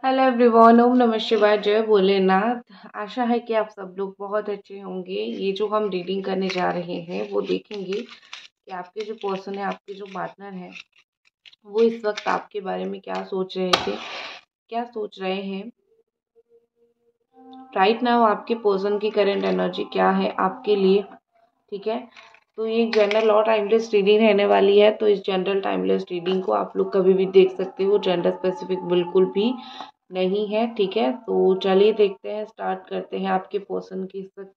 Hello everyone, ओम नमः शिवाय, जय भोलेनाथ। आशा है कि आप सब लोग बहुत अच्छे होंगे। ये जो हम रीडिंग करने जा रहे हैं वो देखेंगे कि आपके जो पर्सन है, आपके जो पार्टनर है, वो इस वक्त आपके बारे में क्या सोच रहे थे, क्या सोच रहे हैं राइट नाउ। आपके पर्सन की करंट एनर्जी क्या है आपके लिए, ठीक है। तो ये जनरल और टाइमलेस रीडिंग रहने वाली है। तो इस जनरल टाइमलेस रीडिंग को आप लोग कभी भी देख सकते हो, जेंडर स्पेसिफिक बिल्कुल भी नहीं है, ठीक है। तो चलिए देखते हैं, स्टार्ट करते हैं। आपके पर्सन की इस वक्त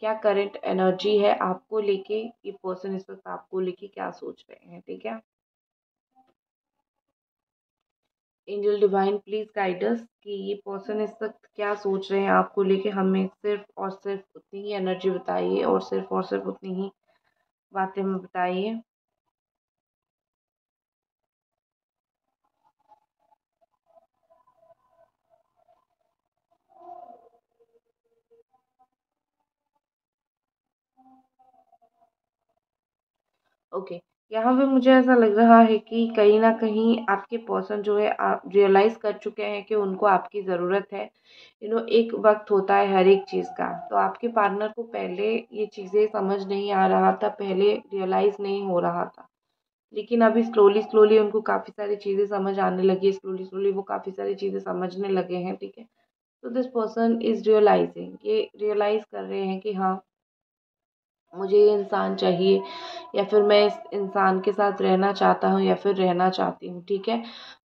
क्या करंट एनर्जी है आपको लेके, ये पर्सन इस वक्त आपको लेके क्या सोच रहे हैं, ठीक है। Angel divine please guide us कि ये पर्सन इस वक्त क्या सोच रहे हैं आपको लेके। हमें सिर्फ और सिर्फ उतनी ही एनर्जी बताइए और सिर्फ उतनी ही बातें में बताइए। ओके, यहाँ पे मुझे ऐसा लग रहा है कि कहीं ना कहीं आपके पर्सन जो है आप रियलाइज कर चुके हैं कि उनको आपकी ज़रूरत है। एक वक्त होता है हर एक चीज़ का। तो आपके पार्टनर को पहले ये चीज़ें समझ नहीं आ रहा था, पहले रियलाइज नहीं हो रहा था, लेकिन अभी स्लोली स्लोली उनको काफ़ी सारी चीज़ें समझ आने लगी, स्लोली स्लोली वो काफ़ी सारी चीज़ें समझने लगे हैं, ठीक है। तो दिस पर्सन इज रियलाइजिंग, ये रियलाइज कर रहे हैं कि हाँ, मुझे ये इंसान चाहिए, या फिर मैं इस इंसान के साथ रहना चाहता हूँ या फिर रहना चाहती हूँ, ठीक है।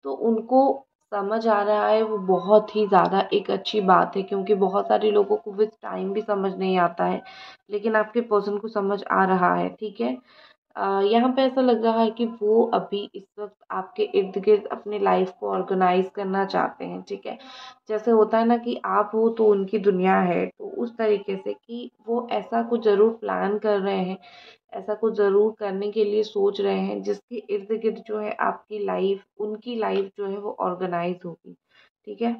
तो उनको समझ आ रहा है, वो बहुत ही ज़्यादा एक अच्छी बात है, क्योंकि बहुत सारे लोगों को विद टाइम भी समझ नहीं आता है, लेकिन आपके पर्सन को समझ आ रहा है, ठीक है। यहाँ पे ऐसा लग रहा है कि वो अभी इस वक्त आपके इर्द गिर्द अपनी लाइफ को ऑर्गेनाइज करना चाहते हैं, ठीक है। जैसे होता है ना कि आप हो तो उनकी दुनिया है, तो उस तरीके से कि वो ऐसा कुछ ज़रूर प्लान कर रहे हैं, ऐसा कुछ ज़रूर करने के लिए सोच रहे हैं जिसके इर्द गिर्द जो है आपकी लाइफ, उनकी लाइफ जो है वो ऑर्गेनाइज होगी, ठीक है।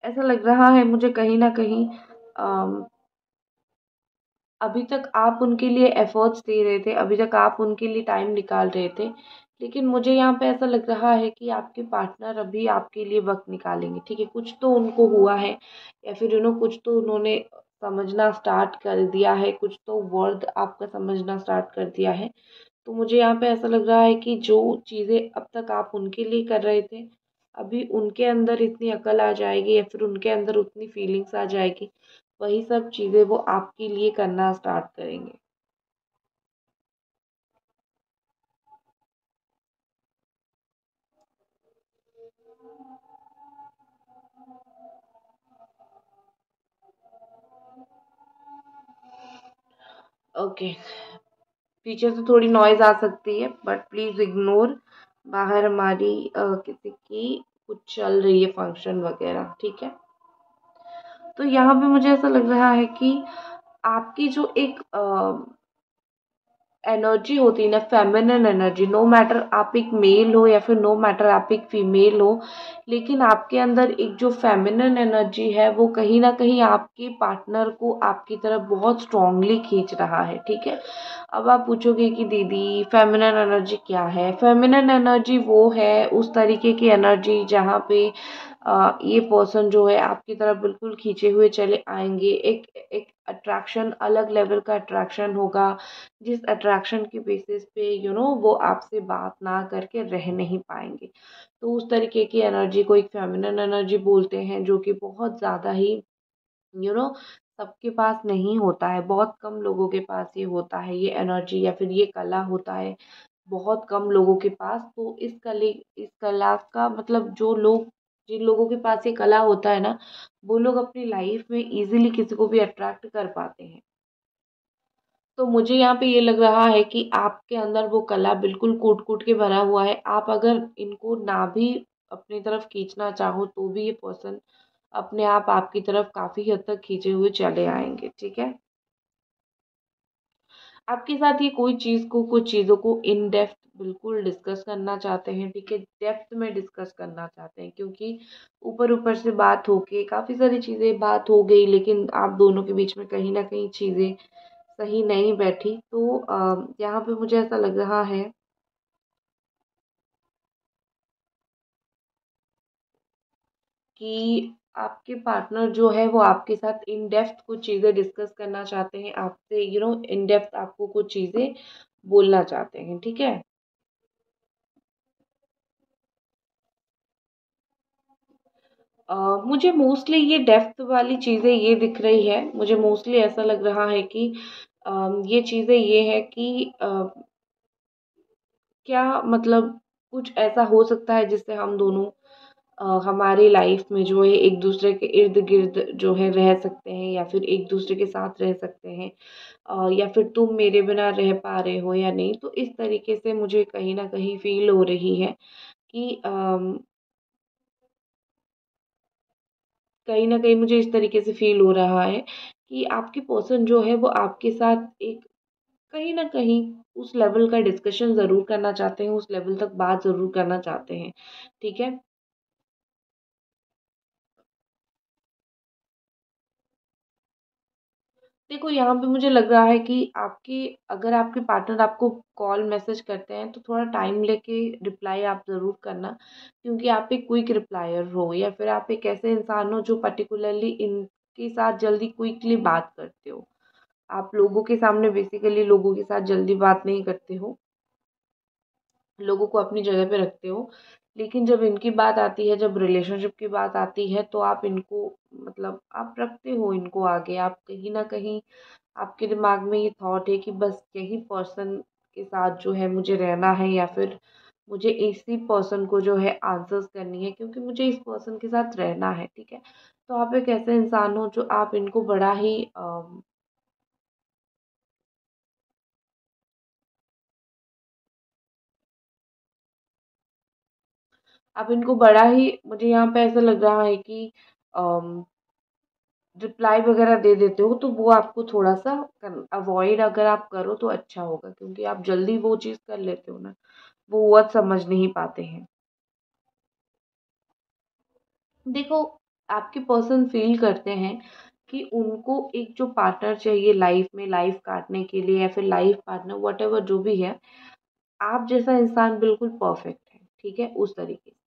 ऐसा लग रहा है मुझे कहीं ना कहीं अभी तक आप उनके लिए एफर्ट्स दे रहे थे, अभी तक आप उनके लिए टाइम निकाल रहे थे, लेकिन मुझे यहाँ पे ऐसा लग रहा है कि आपके पार्टनर अभी आपके लिए वक्त निकालेंगे, ठीक है। कुछ तो उनको हुआ है, या फिर कुछ तो उन्होंने समझना स्टार्ट कर दिया है, कुछ तो वर्ड आपका समझना स्टार्ट कर दिया है। तो मुझे यहाँ पे ऐसा लग रहा है कि जो चीज़ें अब तक आप उनके लिए कर रहे थे, अभी उनके अंदर इतनी अकल आ जाएगी या फिर उनके अंदर उतनी फीलिंग्स आ जाएगी, वही सब चीज़ें वो आपके लिए करना स्टार्ट करेंगे। ओके, पीछे से थोड़ी नॉइज आ सकती है, बट प्लीज़ इग्नोर। बाहर हमारी किसी की कुछ चल रही है, फंक्शन वगैरह, ठीक है। तो यहाँ पे मुझे ऐसा लग रहा है कि आपकी जो एक एनर्जी होती है ना, फेमिनिन एनर्जी, नो मैटर आप एक मेल हो या फिर नो मैटर आप एक फीमेल हो, लेकिन आपके अंदर एक जो फेमिनिन एनर्जी है वो कहीं ना कहीं आपके पार्टनर को आपकी तरफ बहुत स्ट्रांगली खींच रहा है, ठीक है। अब आप पूछोगे कि दीदी फेमिनिन एनर्जी क्या है। फेमिनिन एनर्जी वो है, उस तरीके की एनर्जी जहाँ पे ये पर्सन जो है आपकी तरफ बिल्कुल खींचे हुए चले आएंगे। एक एक अट्रैक्शन, अलग लेवल का अट्रैक्शन होगा, जिस अट्रैक्शन के बेसिस पे वो आपसे बात ना करके रह नहीं पाएंगे। तो उस तरीके की एनर्जी को एक फेमिनिन एनर्जी बोलते हैं, जो कि बहुत ज़्यादा ही यू नो सबके पास नहीं होता है, बहुत कम लोगों के पास ये होता है, ये एनर्जी या फिर ये कला होता है बहुत कम लोगों के पास। तो इस कला का मतलब, जो लोग, जिन लोगों के पास ये कला होता है ना, वो लोग अपनी लाइफ में इजीली किसी को भी अट्रैक्ट कर पाते हैं। तो मुझे यहाँ पे ये लग रहा है कि आपके अंदर वो कला बिल्कुल कूट कूट के भरा हुआ है। आप अगर इनको ना भी अपनी तरफ खींचना चाहो तो भी ये पर्सन अपने आप आपकी तरफ काफ़ी हद तक खींचे हुए चले आएंगे, ठीक है। आपके साथ ये कोई चीज़ को, कुछ चीज़ों को इन डेप्थ बिल्कुल डिस्कस करना चाहते हैं, ठीक है। डेप्थ में डिस्कस करना चाहते हैं, क्योंकि ऊपर ऊपर से बात होके काफ़ी सारी चीज़ें बात हो गई, लेकिन आप दोनों के बीच में कहीं ना कहीं चीज़ें सही नहीं बैठी। तो यहाँ पे मुझे ऐसा लग रहा है कि आपके पार्टनर जो है वो आपके साथ इन डेप्थ कुछ चीज़ें डिस्कस करना चाहते हैं, आपसे इन डेप्थ आपको कुछ चीज़ें बोलना चाहते हैं, ठीक है। मुझे मोस्टली ये डेप्थ वाली चीज़ें ये दिख रही है, मुझे मोस्टली ऐसा लग रहा है कि ये चीज़ें ये है कि क्या मतलब कुछ ऐसा हो सकता है जिससे हम दोनों हमारी लाइफ में जो है एक दूसरे के इर्द गिर्द जो है रह सकते हैं, या फिर एक दूसरे के साथ रह सकते हैं, या फिर तुम मेरे बिना रह पा रहे हो या नहीं। तो इस तरीके से मुझे कहीं ना कहीं फील हो रही है कि कहीं न कहीं मुझे इस तरीके से फ़ील हो रहा है कि आपकी पर्सन जो है वो आपके साथ एक कहीं न कहीं उस लेवल का डिस्कशन ज़रूर करना चाहते हैं, उस लेवल तक बात ज़रूर करना चाहते हैं, ठीक है? देखो, यहाँ पे मुझे लग रहा है कि आपके अगर आपके पार्टनर आपको कॉल मैसेज करते हैं तो थोड़ा टाइम लेके रिप्लाई आप ज़रूर करना, क्योंकि आप एक क्विक रिप्लायर हो, या फिर आप एक ऐसे इंसान हो जो पर्टिकुलरली इनके साथ जल्दी क्विकली बात करते हो। आप लोगों के सामने बेसिकली लोगों के साथ जल्दी बात नहीं करते हो, लोगों को अपनी जगह पे रखते हो। लेकिन जब इनकी बात आती है, जब रिलेशनशिप की बात आती है, तो आप इनको मतलब आप रखते हो इनको आगे। आप कहीं न कहीं आपके दिमाग में ये थॉट है कि बस यही पर्सन के साथ जो है मुझे रहना है, या फिर मुझे इसी पर्सन को जो है आंसर्स करनी है, क्योंकि मुझे इस पर्सन के साथ रहना है, ठीक है। तो आप एक ऐसे इंसान हो जो आप इनको बड़ा ही आप इनको बड़ा ही मुझे यहाँ पे ऐसा लग रहा है कि रिप्लाई वगैरह दे देते हो, तो वो आपको थोड़ा सा अवॉइड अगर आप करो तो अच्छा होगा, क्योंकि आप जल्दी वो चीज़ कर लेते हो ना, वो वर्ड समझ नहीं पाते हैं। देखो, आपके पर्सन फील करते हैं कि उनको एक जो पार्टनर चाहिए लाइफ में, लाइफ काटने के लिए, या फिर लाइफ पार्टनर वट जो भी है, आप जैसा इंसान बिल्कुल परफेक्ट है, ठीक है, उस तरीके से,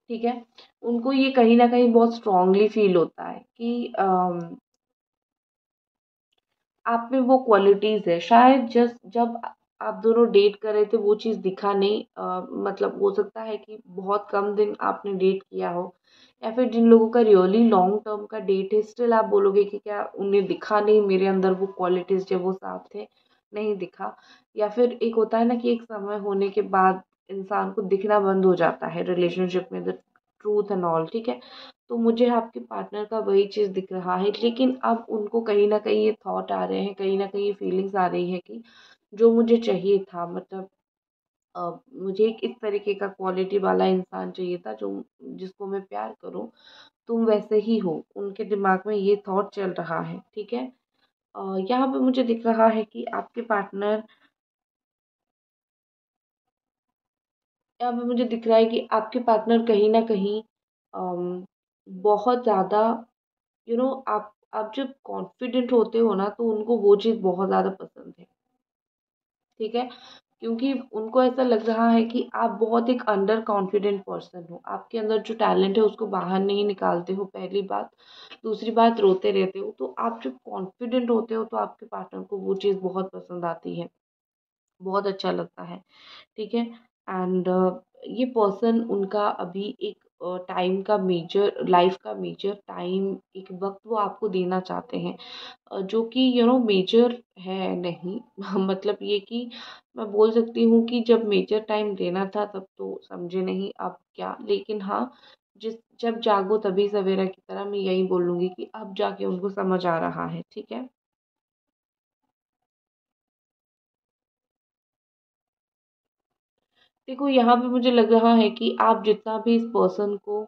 ठीक है। उनको ये कहीं न कहीं बहुत स्ट्रांगली फ़ील होता है कि आप में वो क्वालिटीज़ है। शायद जब आप दोनों डेट कर रहे थे वो चीज़ दिखा नहीं, मतलब हो सकता है कि बहुत कम दिन आपने डेट किया हो, या फिर जिन लोगों का रियली लॉन्ग टर्म का डेट है, स्टिल आप बोलोगे कि क्या उन्हें दिखा नहीं मेरे अंदर वो क्वालिटीज़ जो वो साफ थे, नहीं दिखा। या फिर एक होता है ना कि एक समय होने के बाद इंसान को दिखना बंद हो जाता है रिलेशनशिप में, द ट्रूथ एंड ऑल, ठीक है। तो मुझे आपके पार्टनर का वही चीज़ दिख रहा है, लेकिन अब उनको कहीं न कहीं ये थॉट आ रहे हैं, कहीं न कहीं ये फीलिंग्स आ रही है कि जो मुझे चाहिए था, मतलब मुझे एक इस तरीके का क्वालिटी वाला इंसान चाहिए था जो जिसको मैं प्यार करूँ, तुम वैसे ही हो। उनके दिमाग में ये थॉट चल रहा है, ठीक है। यहाँ पे मुझे दिख रहा है कि आपके पार्टनर यहाँ पे मुझे दिख रहा है कि आपके पार्टनर कहीं न कहीं बहुत ज़्यादा आप जब कॉन्फिडेंट होते हो ना, तो उनको वो चीज़ बहुत ज़्यादा पसंद है, ठीक है? क्योंकि उनको ऐसा लग रहा है कि आप बहुत एक अंडर कॉन्फिडेंट पर्सन हो। आपके अंदर जो टैलेंट है उसको बाहर नहीं निकालते हो, पहली बात। दूसरी बात, रोते रहते हो। तो आप जब कॉन्फिडेंट होते हो तो आपके पार्टनर को वो चीज़ बहुत पसंद आती है, बहुत अच्छा लगता है। ठीक है। एंड ये पर्सन उनका अभी एक टाइम का मेजर लाइफ का मेजर टाइम एक वक्त वो आपको देना चाहते हैं, जो कि मेजर है नहीं मतलब ये कि मैं बोल सकती हूँ कि जब मेजर टाइम देना था तब तो समझे नहीं, अब क्या। लेकिन हाँ, जिस जब जागो तभी सवेरा की तरह मैं यही बोलूँगी कि अब जाके उनको समझ आ रहा है, ठीक है। देखो, यहाँ पे मुझे लग रहा है कि आप जितना भी इस पर्सन को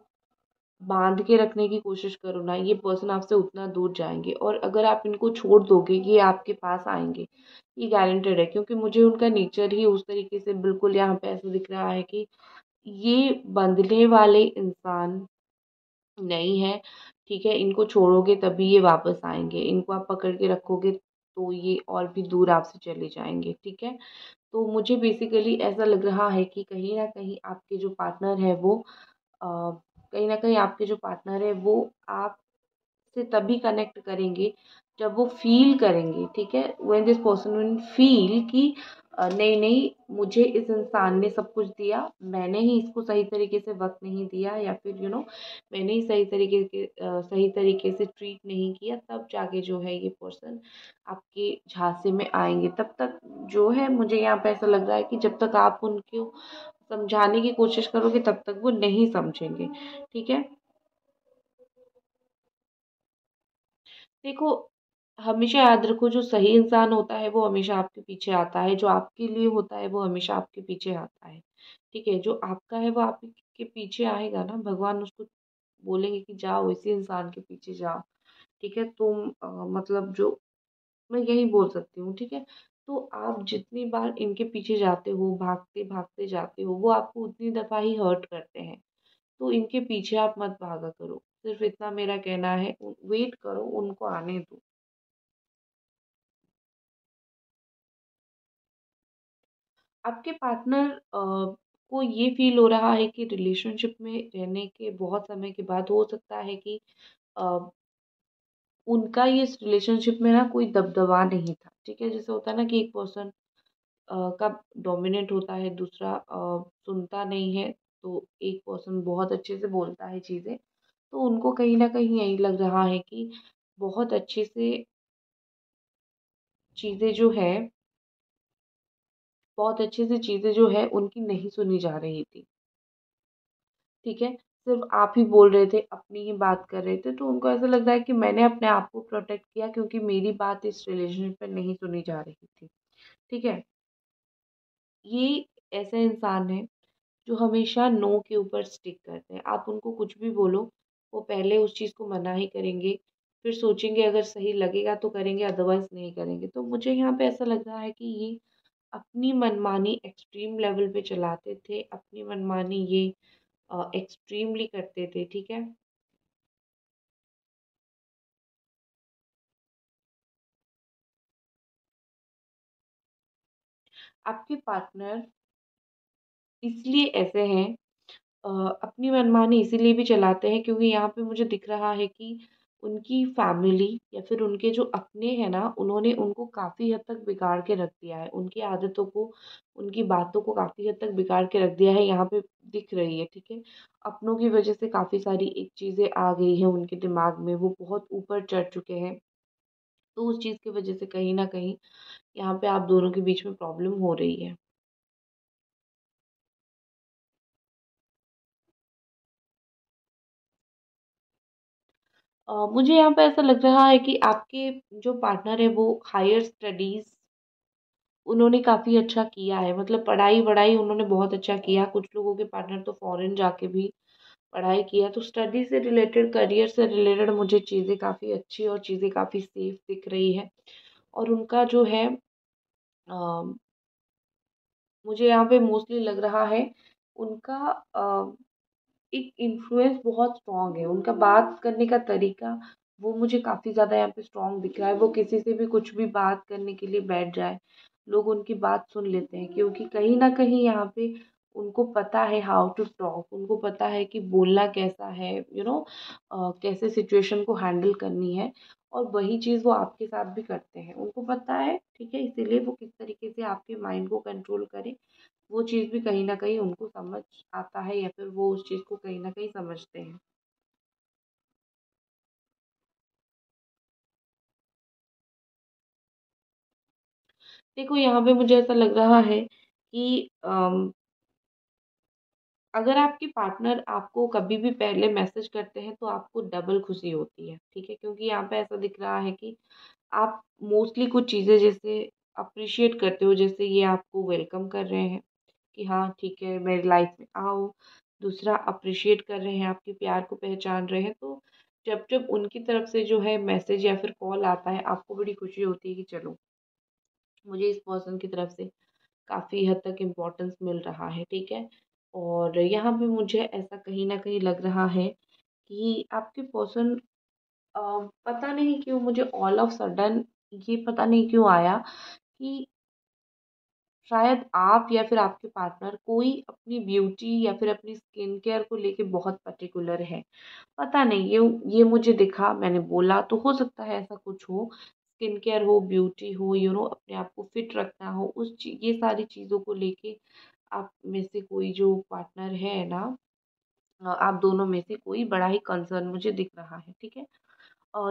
बांध के रखने की कोशिश करो ना, ये पर्सन आपसे उतना दूर जाएंगे। और अगर आप इनको छोड़ दोगे, ये आपके पास आएंगे, ये गारंटेड है, क्योंकि मुझे उनका नेचर ही उस तरीके से बिल्कुल यहाँ पे ऐसा दिख रहा है कि ये बंधने वाले इंसान नहीं है, ठीक है। इनको छोड़ोगे तभी ये वापस आएंगे, इनको आप पकड़ के रखोगे तो ये और भी दूर आपसे चले जाएंगे। ठीक है, तो मुझे बेसिकली ऐसा लग रहा है कि कहीं ना कहीं आपके जो पार्टनर है वो अ, कहीं ना कहीं आपके जो पार्टनर है वो आप से तभी कनेक्ट करेंगे जब वो फील करेंगे। ठीक है, when this person will feel कि नहीं नहीं, मुझे इस इंसान ने सब कुछ दिया, मैंने ही इसको सही तरीके से वक्त नहीं दिया, या फिर मैंने ही सही तरीके से ट्रीट नहीं किया, तब जाके जो है ये पर्सन आपके झांसे में आएंगे। तब तक जो है मुझे यहाँ पे ऐसा लग रहा है कि जब तक आप उनको समझाने की कोशिश करोगे तब तक वो नहीं समझेंगे। ठीक है, देखो, हमेशा याद रखो, जो सही इंसान होता है वो हमेशा आपके पीछे आता है, जो आपके लिए होता है वो हमेशा आपके पीछे आता है। ठीक है, जो आपका है वो आपके पीछे आएगा ना, भगवान उसको बोलेंगे कि जाओ इसी इंसान के पीछे जाओ। ठीक है, तुम मतलब जो मैं यही बोल सकती हूँ। ठीक है, तो आप जितनी बार इनके पीछे जाते हो, भागते भागते जाते हो, वो आपको उतनी दफ़ा ही हर्ट करते हैं। तो इनके पीछे आप मत भागा करो, सिर्फ इतना मेरा कहना है। वेट करो, उनको आने दो। आपके पार्टनर को ये फ़ील हो रहा है कि रिलेशनशिप में रहने के बहुत समय के बाद हो सकता है कि अ, उनका ये इस रिलेशनशिप में ना कोई दबदबा नहीं था। ठीक है, जैसे होता है ना कि एक पर्सन का डोमिनेंट होता है, दूसरा सुनता नहीं है, तो एक पर्सन बहुत अच्छे से बोलता है चीज़ें। तो उनको कहीं न कहीं यही लग रहा है कि बहुत अच्छे से चीज़ें जो है बहुत अच्छे से चीज़ें जो है उनकी नहीं सुनी जा रही थी। ठीक है, सिर्फ़ आप ही बोल रहे थे, अपनी ही बात कर रहे थे, तो उनको ऐसा लग रहा है कि मैंने अपने आप को प्रोटेक्ट किया क्योंकि मेरी बात इस रिलेशनशिप में नहीं सुनी जा रही थी। ठीक है? ये ऐसा इंसान है जो हमेशा नो के ऊपर स्टिक करते हैं। आप उनको कुछ भी बोलो, वो पहले उस चीज़ को मना ही करेंगे, फिर सोचेंगे अगर सही लगेगा तो करेंगे, अदरवाइज़ नहीं करेंगे। तो मुझे यहाँ पे ऐसा लग रहा है कि ये अपनी मनमानी एक्सट्रीम लेवल पे चलाते थे, अपनी मनमानी ये एक्सट्रीमली करते थे। ठीक है? आपके पार्टनर इसलिए ऐसे हैं, अ, अपनी मनमानी इसीलिए भी चलाते हैं क्योंकि यहाँ पे मुझे दिख रहा है कि उनकी फैमिली या फिर उनके जो अपने हैं ना, उन्होंने उनको काफ़ी हद तक बिगाड़ के रख दिया है। उनकी आदतों को, उनकी बातों को काफ़ी हद तक बिगाड़ के रख दिया है, यहाँ पे दिख रही है। ठीक है? अपनों की वजह से काफ़ी सारी एक चीज़ें आ गई हैं उनके दिमाग में, वो बहुत ऊपर चढ़ चुके हैं। तो उस चीज़ की वजह से कहीं न कहीं यहाँ पे आप दोनों के बीच में प्रॉब्लम हो रही है। मुझे यहाँ पे ऐसा लग रहा है कि आपके जो पार्टनर है वो हायर स्टडीज़ उन्होंने काफ़ी अच्छा किया है, मतलब पढ़ाई-वढ़ाई उन्होंने बहुत अच्छा किया। कुछ लोगों के पार्टनर तो फ़ॉरेन जाके भी पढ़ाई किया, तो स्टडी से रिलेटेड, करियर से रिलेटेड मुझे चीज़ें काफ़ी अच्छी और चीज़ें काफ़ी सेफ दिख रही है। और उनका जो है अ, मुझे यहाँ पे मोस्टली लग रहा है उनका एक इन्फ्लुएंस बहुत स्ट्रॉन्ग है, उनका बात करने का तरीका वो मुझे काफ़ी ज़्यादा यहाँ पे स्ट्रॉन्ग दिख रहा है। वो किसी से भी कुछ भी बात करने के लिए बैठ जाए, लोग उनकी बात सुन लेते हैं क्योंकि कहीं न कहीं यहाँ पे उनको पता है हाउ टू टॉक, उनको पता है कि बोलना कैसा है, कैसे सिचुएशन को हैंडल करनी है। और वही चीज़ वो आपके साथ भी करते हैं, उनको पता है। ठीक है? इसीलिए वो किस तरीके से आपके माइंड को कंट्रोल करें, वो चीज़ भी कहीं न कहीं उनको समझ आता है, या फिर वो उस चीज़ को कहीं न कहीं समझते हैं। देखो, यहाँ पे मुझे ऐसा लग रहा है कि अगर आपके पार्टनर आपको कभी भी पहले मैसेज करते हैं तो आपको डबल खुशी होती है। ठीक है? क्योंकि यहाँ पे ऐसा दिख रहा है कि आप मोस्टली कुछ चीज़ें जैसे अप्रिशिएट करते हो, जैसे ये आपको वेलकम कर रहे हैं कि हाँ ठीक है, मेरी लाइफ में आओ। दूसरा, अप्रिशिएट कर रहे हैं, आपके प्यार को पहचान रहे हैं। तो जब जब उनकी तरफ से जो है मैसेज या फिर कॉल आता है, आपको बड़ी खुशी होती है कि चलो, मुझे इस पर्सन की तरफ से काफ़ी हद तक इम्पोर्टेंस मिल रहा है। ठीक है? और यहाँ पे मुझे ऐसा कहीं न कहीं लग रहा है कि आपके पर्सन, अ, पता नहीं क्यों मुझे ऑल ऑफ सडन ये पता नहीं क्यों आया कि शायद आप या फिर आपके पार्टनर कोई अपनी ब्यूटी या फिर अपनी स्किन केयर को लेके बहुत पर्टिकुलर है। पता नहीं, ये मुझे दिखा, मैंने बोला, तो हो सकता है ऐसा कुछ हो। स्किन केयर हो, ब्यूटी हो, अपने आप को फिट रखना हो, ये सारी चीज़ों को लेके आप में से कोई जो पार्टनर है ना, आप दोनों में से कोई बड़ा ही कंसर्न मुझे दिख रहा है, ठीक है।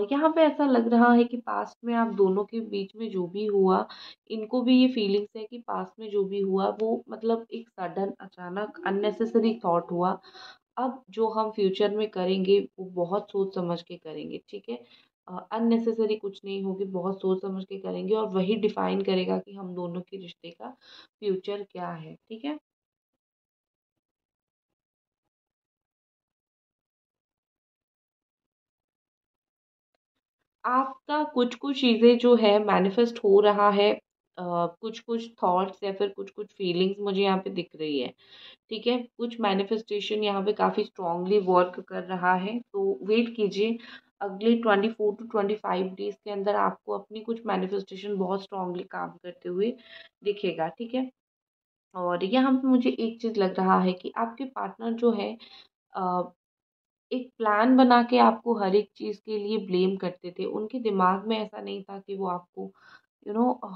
यहाँ पे ऐसा लग रहा है कि पास्ट में आप दोनों के बीच में जो भी हुआ, इनको भी ये फीलिंग्स है कि पास्ट में जो भी हुआ वो मतलब एक सडन अचानक अननेसेसरी थॉट हुआ। अब जो हम फ्यूचर में करेंगे वो बहुत सोच समझ के करेंगे, ठीक है। अननेसेसरी कुछ नहीं होगी, बहुत सोच समझ के करेंगे और वही डिफाइन करेगा कि हम दोनों के रिश्ते का फ्यूचर क्या है, ठीक है। आपका कुछ-कुछ चीज़ें जो है मैनिफेस्ट हो रहा है, कुछ-कुछ थॉट्स या फिर कुछ-कुछ फीलिंग्स मुझे यहाँ पे दिख रही है, ठीक है? कुछ मैनिफेस्टेशन यहाँ पे काफ़ी स्ट्रॉन्गली वर्क कर रहा है, तो वेट कीजिए। अगले 24 टू 25 डेज़ के अंदर आपको अपनी कुछ मैनिफेस्टेशन बहुत स्ट्रॉन्गली काम करते हुए दिखेगा, ठीक है? और यहाँ पे मुझे एक चीज़ लग रहा है कि आपके पार्टनर जो है अ, एक प्लान बना के आपको हर एक चीज़ के लिए ब्लेम करते थे। उनके दिमाग में ऐसा नहीं था कि वो आपको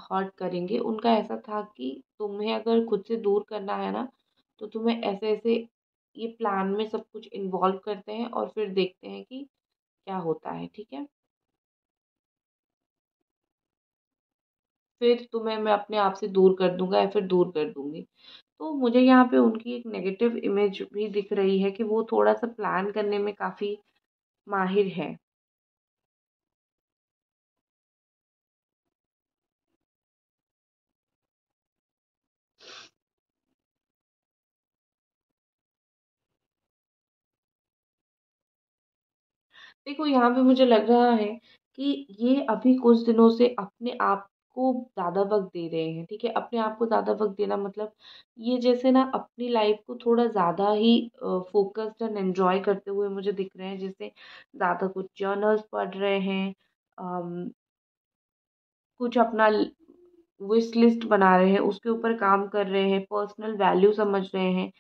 हर्ट करेंगे। उनका ऐसा था कि तुम्हें अगर खुद से दूर करना है ना, तो तुम्हें ऐसे-ऐसे ये प्लान में सब कुछ इन्वॉल्व करते हैं और फिर देखते हैं कि क्या होता है, ठीक है? फिर तुम्हें मैं अपने आप से दूर कर दूँगा या फिर दूर कर दूँगी। तो मुझे यहाँ पे उनकी एक नेगेटिव इमेज भी दिख रही है कि वो थोड़ा-सा प्लान करने में काफ़ी माहिर हैं। देखो, यहाँ पे मुझे लग रहा है कि ये अभी कुछ दिनों से अपने आप को ज़्यादा वक़्त दे रहे हैं, ठीक है? अपने आप को ज़्यादा वक़्त देना मतलब ये जैसे ना अपनी लाइफ़ को थोड़ा ज़्यादा ही फ़ोकस्ड एंड एन्जॉय करते हुए मुझे दिख रहे हैं। जैसे ज़्यादा कुछ जर्नल्स पढ़ रहे हैं, अम, कुछ अपना विश लिस्ट बना रहे हैं, उसके ऊपर काम कर रहे हैं, पर्सनल वैल्यू समझ रहे हैं,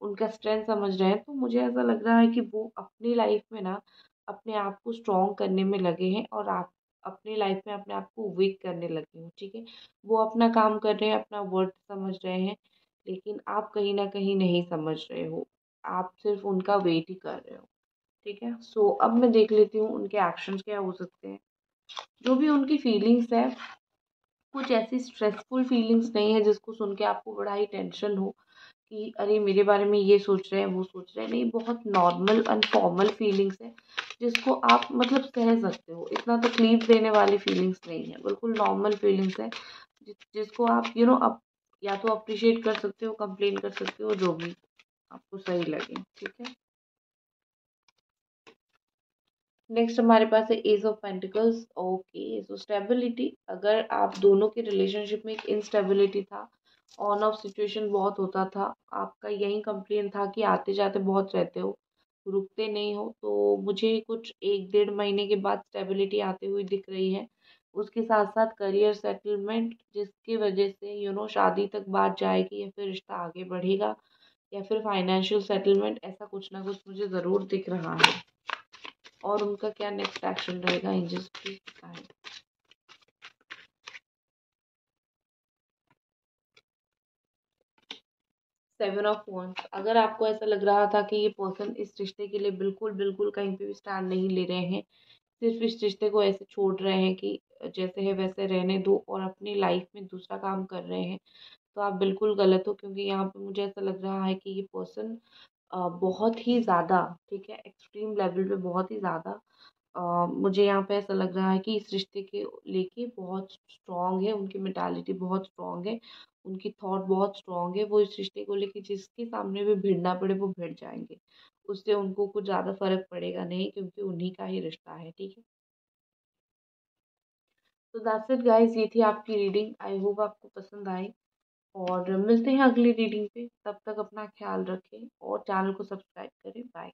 उनका स्ट्रेंथ समझ रहे हैं। तो मुझे ऐसा लग रहा है कि वो अपनी लाइफ में ना अपने आप को स्ट्रॉन्ग करने में लगे हैं और आप अपनी लाइफ में अपने आप को वीक करने लगे हो, ठीक है। वो अपना काम कर रहे हैं, अपना वर्थ समझ रहे हैं, लेकिन आप कहीं ना कहीं नहीं समझ रहे हो। आप सिर्फ उनका वेट ही कर रहे हो, ठीक है। सो अब मैं देख लेती हूँ उनके एक्शंस क्या हो सकते हैं। जो भी उनकी फीलिंग्स है, कुछ ऐसी स्ट्रेसफुल फीलिंग्स नहीं है जिसको सुन के आपको बड़ा ही टेंशन हो कि अरे मेरे बारे में ये सोच रहे हैं, वो सोच रहे हैं। नहीं, बहुत नॉर्मल एंड फॉर्मल फीलिंग्स है जिसको आप मतलब सह सकते हो। इतना तकलीफ देने वाली फीलिंग्स नहीं है, बिल्कुल नॉर्मल फीलिंग्स है जिसको आप आप या तो अप्रिशिएट कर सकते हो, कंप्लेन कर सकते हो, जो भी आपको सही लगे, ठीक है। नेक्स्ट हमारे पास है एज ऑफ पेंटिकल्स। Okay, so stability. अगर आप दोनों के रिलेशनशिप में एक इंस्टेबिलिटी था, ऑन ऑफ सिचुएशन बहुत होता था, आपका यही कंप्लेन था कि आते जाते बहुत रहते हो, रुकते नहीं हो, तो मुझे कुछ 1 डेढ़ महीने के बाद स्टेबिलिटी आते हुई दिख रही है। उसके साथ साथ करियर सेटलमेंट, जिसकी वजह से शादी तक बात जाएगी या फिर रिश्ता आगे बढ़ेगा, या फिर फाइनेंशियल सेटलमेंट, ऐसा कुछ ना कुछ मुझे ज़रूर दिख रहा है। और उनका क्या नेक्स्ट एक्शन रहेगा, एंजल्स प्लीज बताएं। 7 ऑफ वंस। अगर आपको ऐसा लग रहा था कि ये पर्सन इस रिश्ते के लिए बिल्कुल बिल्कुल कहीं पे भी स्टैंड नहीं ले रहे हैं, सिर्फ इस रिश्ते को ऐसे छोड़ रहे हैं कि जैसे है वैसे रहने दो और अपनी लाइफ में दूसरा काम कर रहे हैं, तो आप बिल्कुल गलत हो। क्योंकि यहाँ पे मुझे ऐसा लग रहा है कि ये पर्सन बहुत ही ज़्यादा, ठीक है, एक्सट्रीम लेवल पे बहुत ही ज़्यादा मुझे यहाँ पे ऐसा लग रहा है कि इस रिश्ते के लेके बहुत स्ट्रॉन्ग है, उनकी मेंटालिटी बहुत स्ट्रॉन्ग है, उनकी थॉट बहुत स्ट्रॉन्ग है। वो इस रिश्ते को लेके जिसके सामने भी भिड़ना पड़े वो भिड़ जाएंगे, उससे उनको कुछ ज़्यादा फर्क पड़ेगा नहीं, क्योंकि उन्हीं का ही रिश्ता है, ठीक है। तो दैट्स इट गाइस, ये थी आपकी रीडिंग। आई होप आपको पसंद आई, और मिलते हैं अगली रीडिंग पे। तब तक अपना ख्याल रखें और चैनल को सब्सक्राइब करें। बाय।